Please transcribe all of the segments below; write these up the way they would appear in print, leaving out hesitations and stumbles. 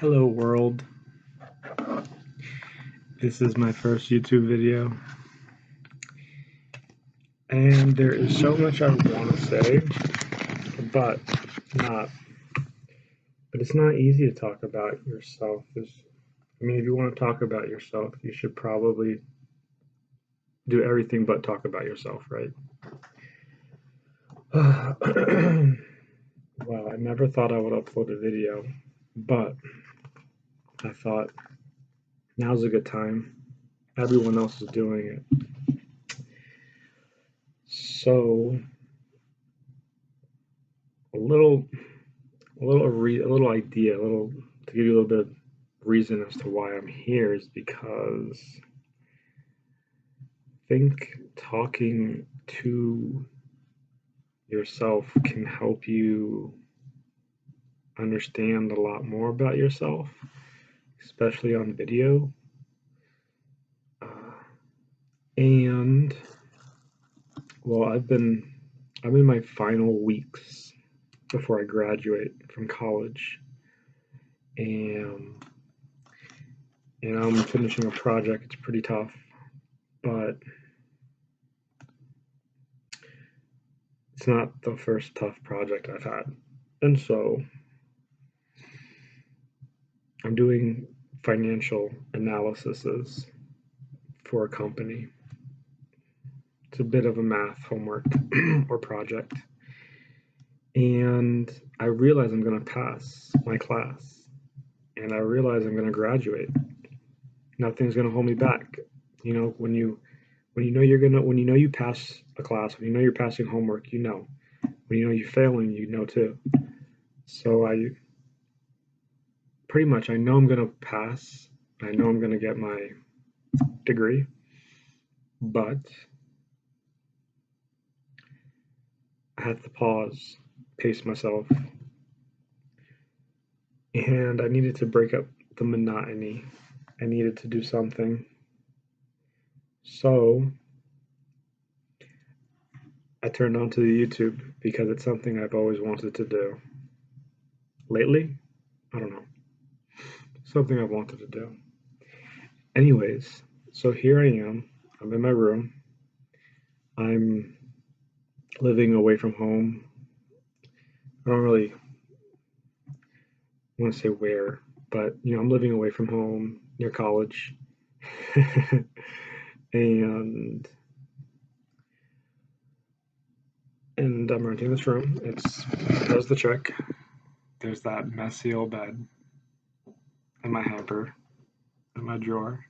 Hello world, this is my first YouTube video, and there is so much I want to say, but it's not easy to talk about yourself. If you want to talk about yourself, you should probably do everything but talk about yourself, right? Well, I never thought I would upload a video, but I thought now's a good time. Everyone else is doing it. So a little idea, to give you a little bit of reason as to why I'm here is because I think talking to yourself can help you understand a lot more about yourself, especially on video. And well, I'm in my final weeks before I graduate from college, and I'm finishing a project. It's pretty tough, but it's not the first tough project I've had. And so I'm doing financial analyses for a company. It's a bit of a math homework or project. And I realize I'm going to pass my class, and I realize I'm going to graduate. Nothing's going to hold me back. You know, when you know you pass a class, when you know you're passing homework, you know. When you know you're failing, you know too. So I know I'm going to pass. I know I'm going to get my degree, but I had to pause, pace myself, and I needed to break up the monotony. I needed to do something. So I turned on to the YouTube because it's something I've always wanted to do. Lately? I don't know. Something I've wanted to do. Anyways, so here I am. I'm in my room. I'm living away from home. I don't really want to say where, but I'm living away from home near college. and I'm renting this room. There's the trick. There's that messy old bed and my hamper and my drawer.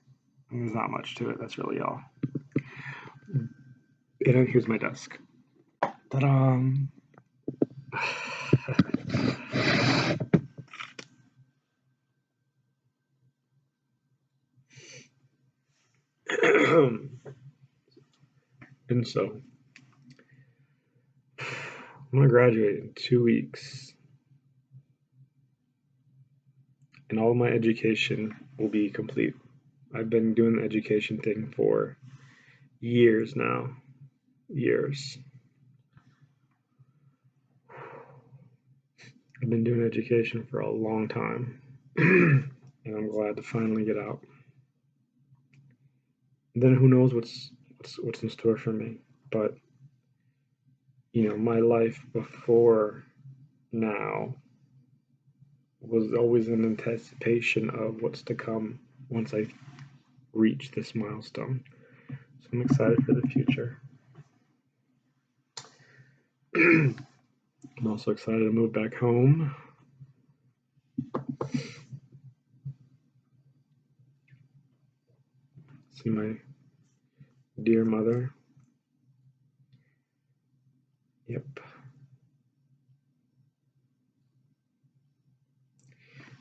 And there's not much to it. That's really all. And then here's my desk. Ta-da! And so I'm going to graduate in 2 weeks, and all of my education will be complete. I've been doing the education thing for years now. Years. I've been doing education for a long time, and I'm glad to finally get out. And then who knows what's in store for me, but my life before now was always in anticipation of what's to come once I reach this milestone. So I'm excited for the future. I'm also excited to move back home. See my dear mother. Yep.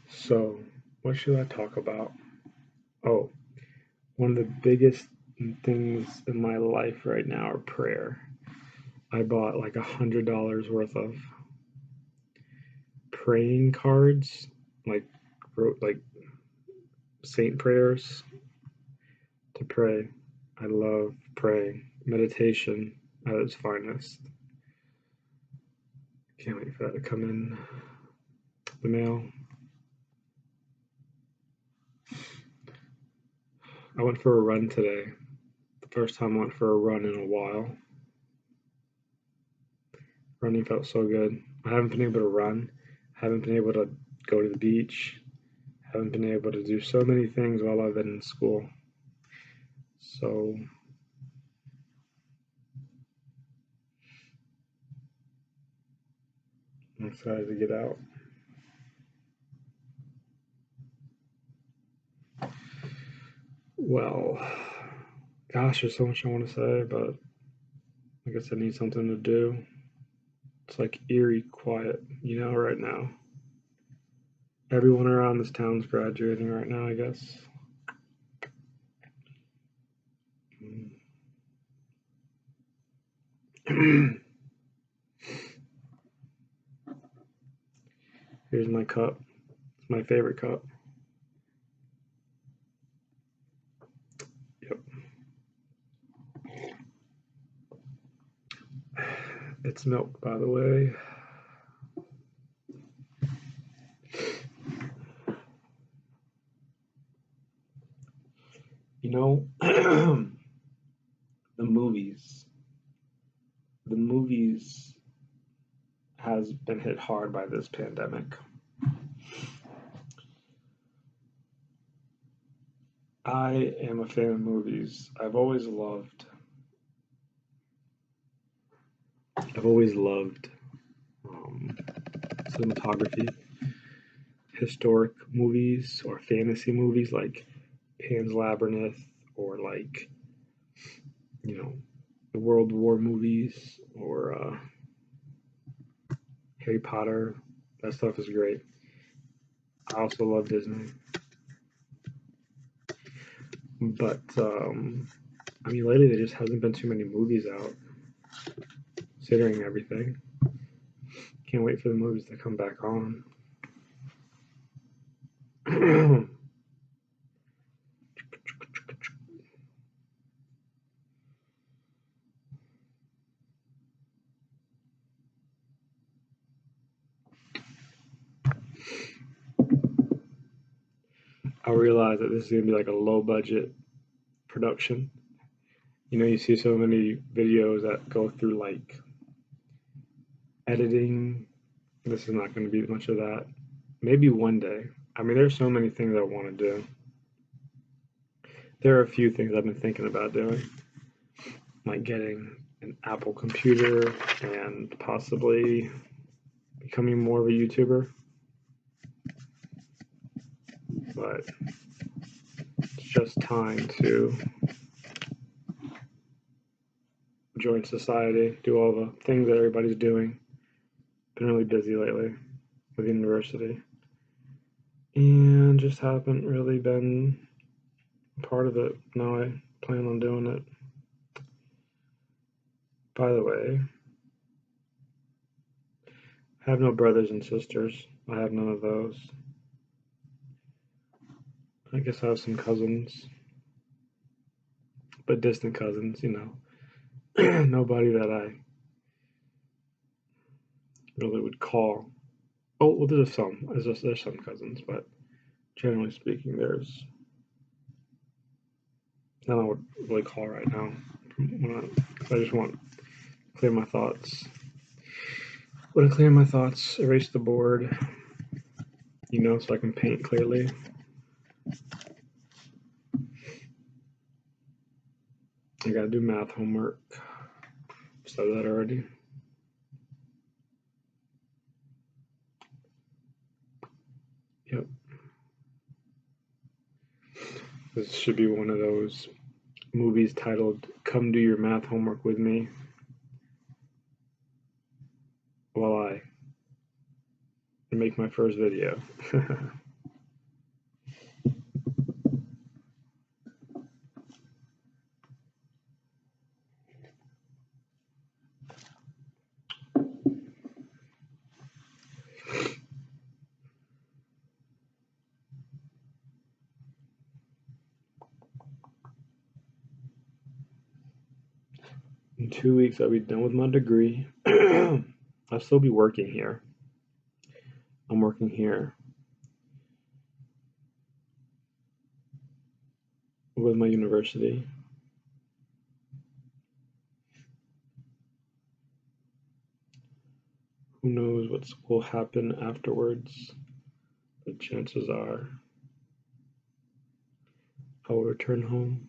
So, what should I talk about? Oh, one of the biggest things in my life right now are prayer. I bought like $100 worth of praying cards, wrote saint prayers to pray. I love praying. Meditation at its finest. Can't wait for that to come in the mail. I went for a run today. The first time I went for a run in a while. Running felt so good. I haven't been able to run. Haven't been able to go to the beach. Haven't been able to do so many things while I've been in school. So I'm excited to get out. Well, gosh, there's so much I want to say, but I guess I need something to do. It's like eerie quiet, right now. Everyone around this town's graduating right now, I guess. Here's my cup. It's my favorite cup. Yep. It's milk, by the way. The movies has been hit hard by this pandemic. I am a fan of movies. I've always loved cinematography, historic movies or fantasy movies like Pan's Labyrinth or like, the World War movies or Harry Potter. That stuff is great. I also love Disney. But, lately there just hasn't been too many movies out, considering everything. Can't wait for the movies to come back on. I realize that this is going to be like a low budget production. You see so many videos that go through like editing. This is not going to be much of that. Maybe one day. There's so many things I want to do. There are a few things I've been thinking about doing, like getting an Apple computer and possibly becoming more of a YouTuber. But it's just time to join society, do all the things that everybody's doing. Been really busy lately with university and just haven't really been part of it. Now I plan on doing it. By the way, I have no brothers and sisters. I have none of those. I guess I have some cousins, but distant cousins, nobody that I really would call. Oh, well, there's some cousins, but generally speaking, there's none I would really call right now. I just want to clear my thoughts. Erase the board, so I can paint clearly. I gotta do math homework. Said that already. Yep. This should be one of those movies titled "Come Do Your Math Homework with Me" while I make my first video. 2 weeks I'll be done with my degree. I'll still be working here. I'm working here with my university. Who knows what will happen afterwards, but chances are I will return home.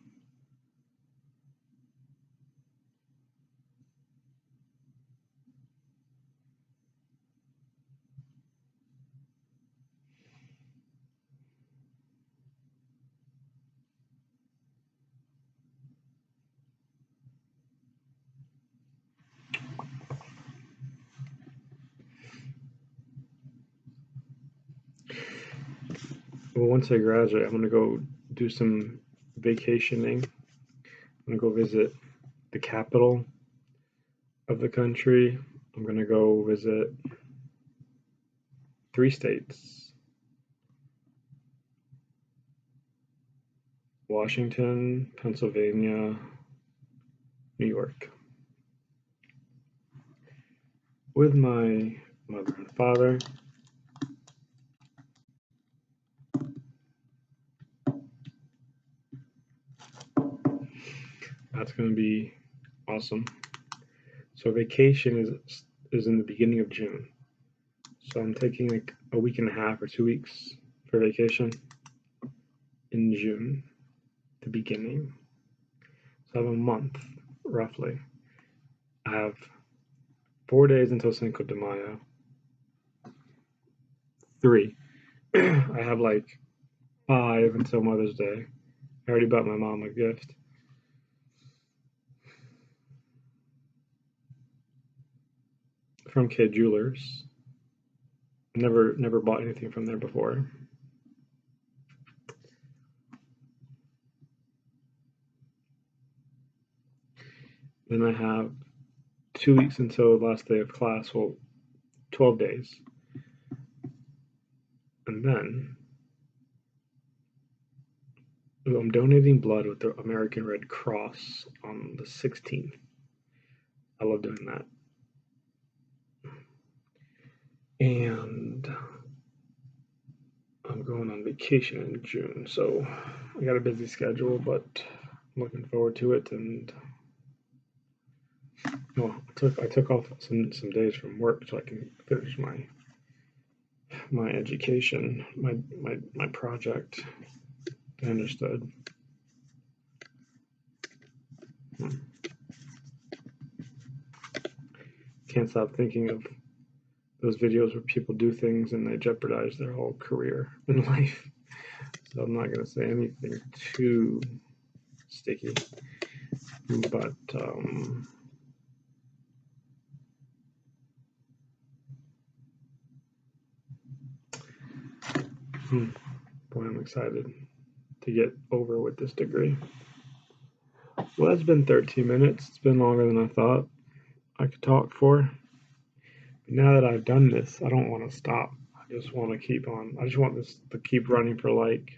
Well, once I graduate, I'm gonna go do some vacationing. I'm gonna go visit the capital of the country. I'm gonna go visit 3 states: Washington, Pennsylvania, New York, with my mother and father. That's gonna be awesome. So vacation is in the beginning of June. So I'm taking like a week and a half or 2 weeks for vacation in June, the beginning. So I have a month roughly. I have 4 days until Cinco de Mayo. 3. I have like 5 until Mother's Day. I already bought my mom a gift. From Kid Jewelers. Never bought anything from there before. Then I have 2 weeks until the last day of class. Well, 12 days. And then I'm donating blood with the American Red Cross on the 16th. I love doing that. And I'm going on vacation in June, so I got a busy schedule, but I'm looking forward to it. And well, I took off some days from work so I can finish my education, my project. I understood. Can't stop thinking of those videos where people do things and they jeopardize their whole career in life. So I'm not going to say anything too sticky, but boy, I'm excited to get over with this degree. Well, it's been 13 minutes. It's been longer than I thought I could talk for. But now that I've done this, I don't want to stop. I just want to keep on. I just want this to keep running for like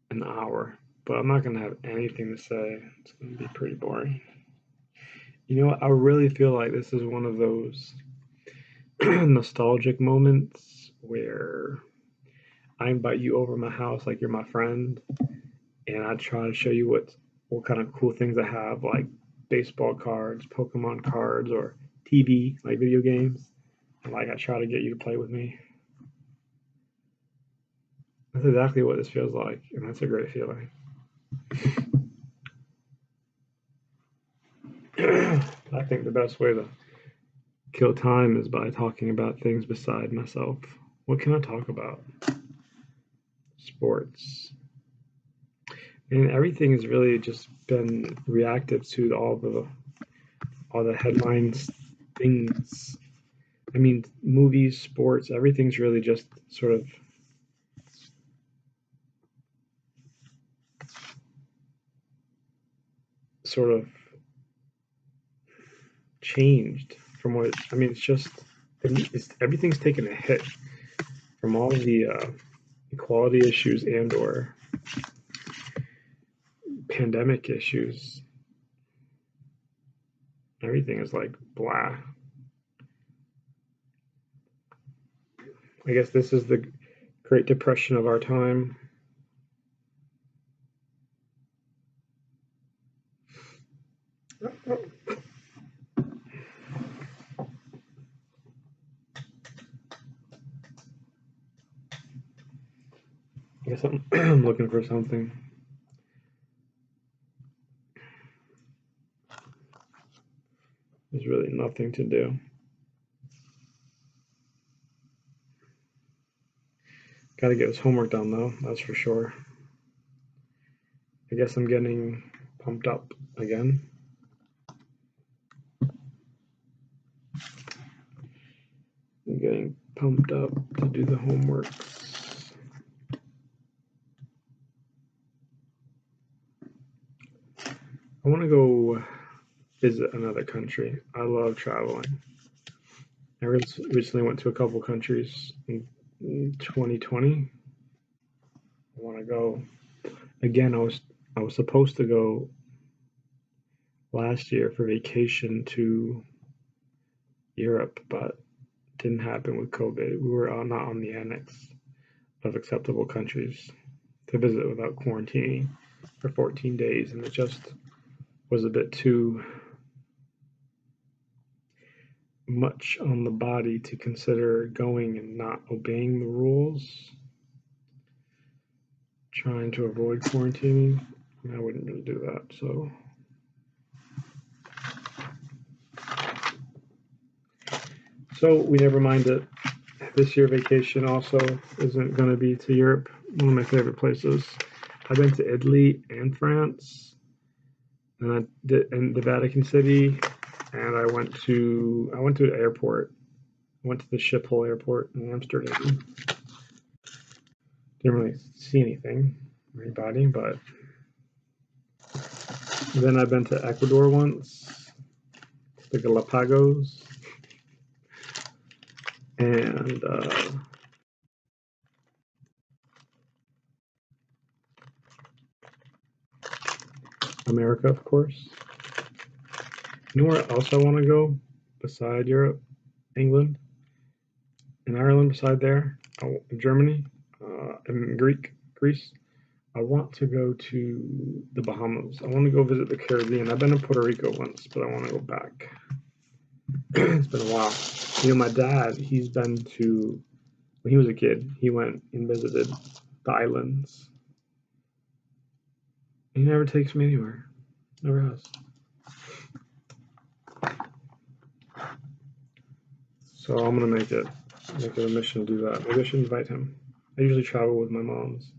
an hour. But I'm not going to have anything to say. It's going to be pretty boring. You know what? I really feel like this is one of those nostalgic moments where I invite you over my house like you're my friend, and I try to show you what kind of cool things I have, like baseball cards, Pokemon cards, or TV, like video games. And like I try to get you to play with me. That's exactly what this feels like, and that's a great feeling. I think the best way to kill time is by talking about things beside myself. What can I talk about? Sports. And everything has really just been reactive to all the headlines, things. I mean, movies, sports, everything's really just sort of changed from what I mean. Everything's taken a hit from all the equality issues and or pandemic issues. Everything is like blah. I guess this is the Great Depression of our time. I guess I'm looking for something. There's really nothing to do. Got to get his homework done though, that's for sure. I guess I'm getting pumped up again. I'm getting pumped up to do the homework. I want to go visit another country. I love traveling. I recently went to a couple countries in 2020. I want to go again. I was supposed to go last year for vacation to Europe, but didn't happen with COVID. We were not on the annex of acceptable countries to visit without quarantining for 14 days, and it just was a bit too much on the body to consider going and not obeying the rules, trying to avoid quarantining. I wouldn't really do that. So we never mind it. This year vacation also isn't going to be to Europe, one of my favorite places. I've been to Italy and France, and I did in the Vatican City, and I went to an airport. I went to the Schiphol airport in Amsterdam. Didn't really see anything or anybody, but then I've been to Ecuador once, the Galapagos, and America, of course. You know where else I want to go beside Europe? England and Ireland, beside there, Germany, and Greece. I want to go to the Bahamas. I want to go visit the Caribbean. I've been to Puerto Rico once, but I want to go back. It's been a while. You know, my dad, he's been to, when he was a kid, he went and visited the islands. He never takes me anywhere. Never has. So I'm gonna make it a mission to do that. Maybe I should invite him. I usually travel with my moms.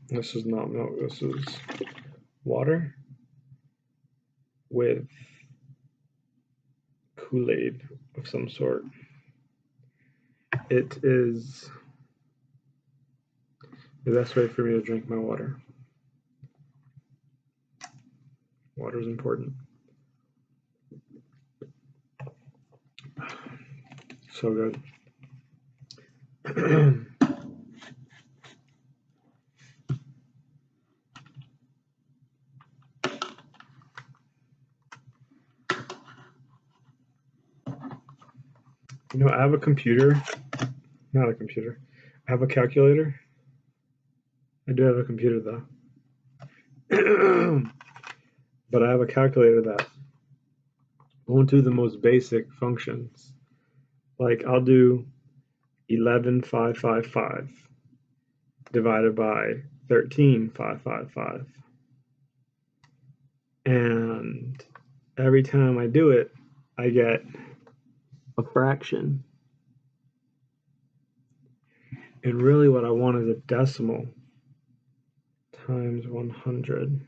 This is not milk, this is water with Kool-Aid of some sort. It is the best way for me to drink my water. Water is important. So good. You know, I have a computer, not a computer. I have a calculator. I do have a computer though. But I have a calculator that won't do the most basic functions. Like I'll do 11,555 divided by 13,555. And every time I do it, I get a fraction. And really what I want is a decimal times 100.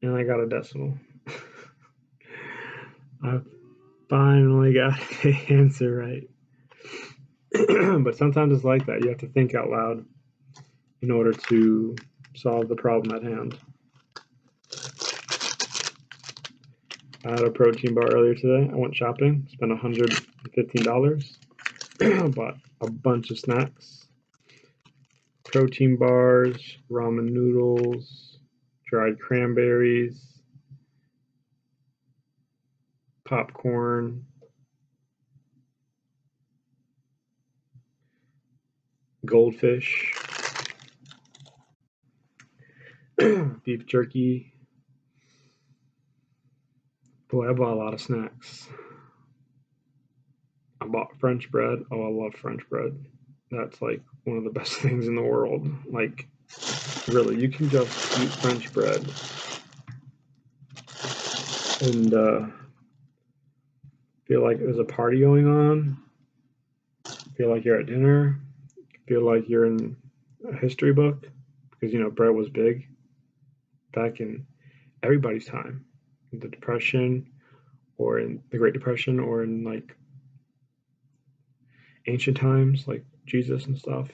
And I got a decimal. I finally got the answer right. But sometimes it's like that. You have to think out loud in order to solve the problem at hand. I had a protein bar earlier today. I went shopping, spent $115, bought a bunch of snacks, protein bars, ramen noodles, dried cranberries, popcorn, goldfish, beef jerky. Boy, I bought a lot of snacks. I bought French bread. Oh, I love French bread. That's like one of the best things in the world. Like, really, you can just eat French bread and feel like there's a party going on, feel like you're at dinner, feel like you're in a history book, because, you know, bread was big back in everybody's time, in the Depression, or in the Great Depression, or in like ancient times, like Jesus and stuff.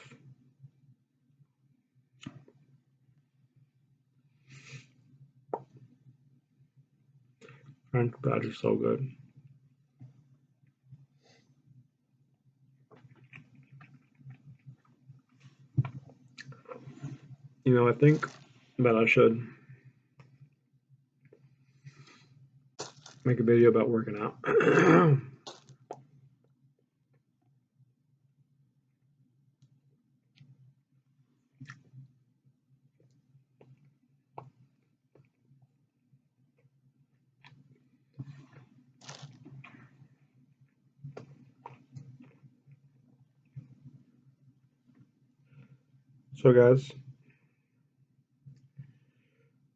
French bread is so good. You know, I think that I should make a video about working out. So guys,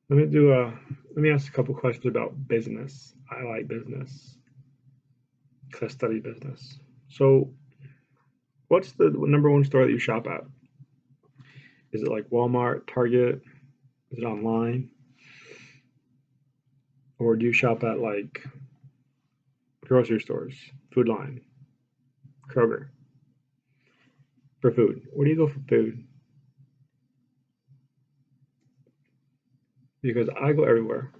let me ask a couple questions about business. I like business because I study business. So what's the number one store that you shop at? Is it like Walmart, Target? Is it online? Or do you shop at like grocery stores, Food Line, Kroger for food? Where do you go for food? Because I go everywhere.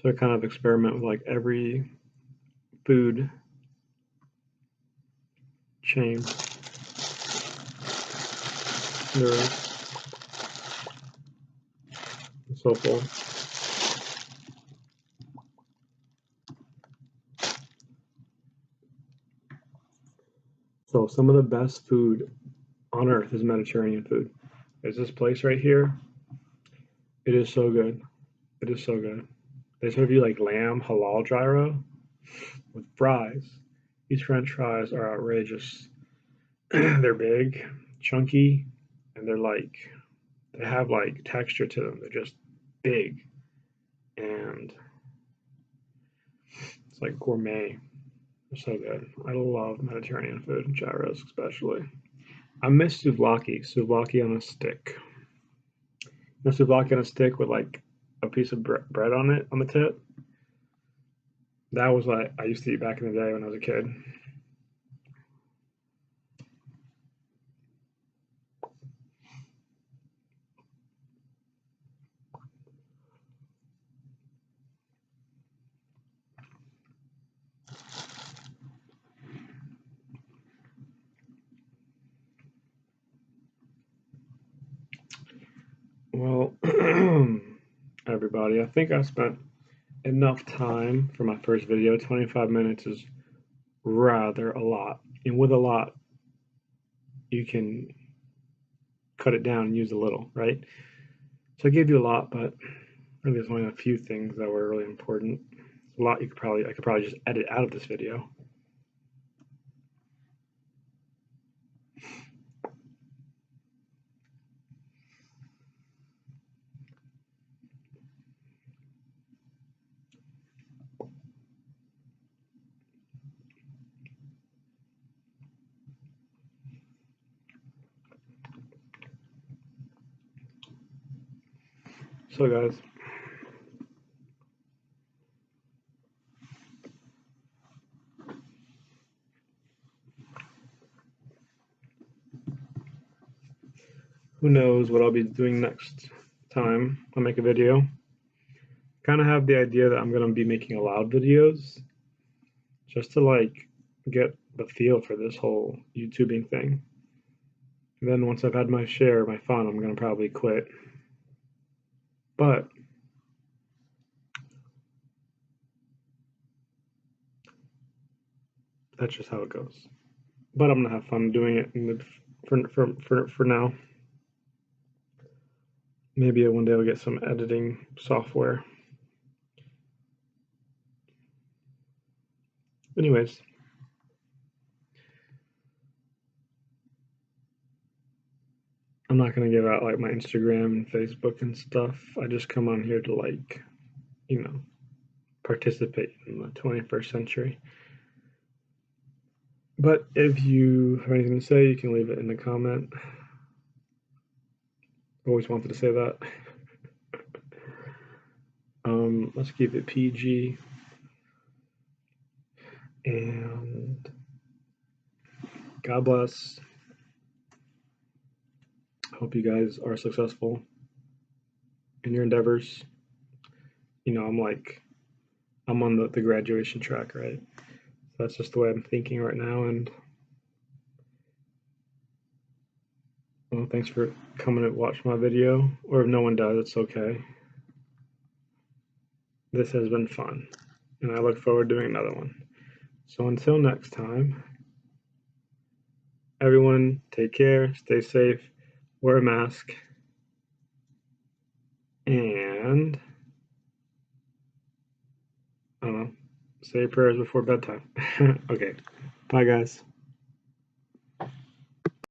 So I kind of experiment with like every food chain there is, and so forth. So some of the best food on earth is Mediterranean food. There's this place right here. It is so good. It is so good. They serve you like lamb halal gyro with fries. These French fries are outrageous. They're big, chunky, and they have like texture to them. They're just big, and it's like gourmet. They're so good. I love Mediterranean food, gyros especially. I miss souvlaki on a stick. You know, souvlaki on a stick with like a piece of bread on it on the tip. That was what I used to eat back in the day when I was a kid. Well, everybody, I think I spent enough time for my first video. 25 minutes is rather a lot. And with a lot, you can cut it down and use a little, right? So I gave you a lot, but really there's only a few things that were really important. A lot I could probably just edit out of this video. So guys, who knows what I'll be doing next time I make a video. Kind of have the idea that I'm going to be making aloud videos just to like get the feel for this whole YouTubing thing. And then once I've had my share, my fun, I'm going to probably quit. But that's just how it goes. But I'm gonna have fun doing it for now. Maybe one day I'll get some editing software. Anyways, I'm not gonna give out like my Instagram and Facebook and stuff. I just come on here to like, you know, participate in the 21st century. But if you have anything to say, you can leave it in the comment. Always wanted to say that. Let's keep it PG. And God bless. Hope you guys are successful in your endeavors. You know, I'm on the graduation track, right? So that's just the way I'm thinking right now. And well, thanks for coming to watch my video. Or if no one does, it's okay. This has been fun, and I look forward to doing another one. So until next time, everyone take care, stay safe, wear a mask, and I don't know, say prayers before bedtime. Okay, bye guys.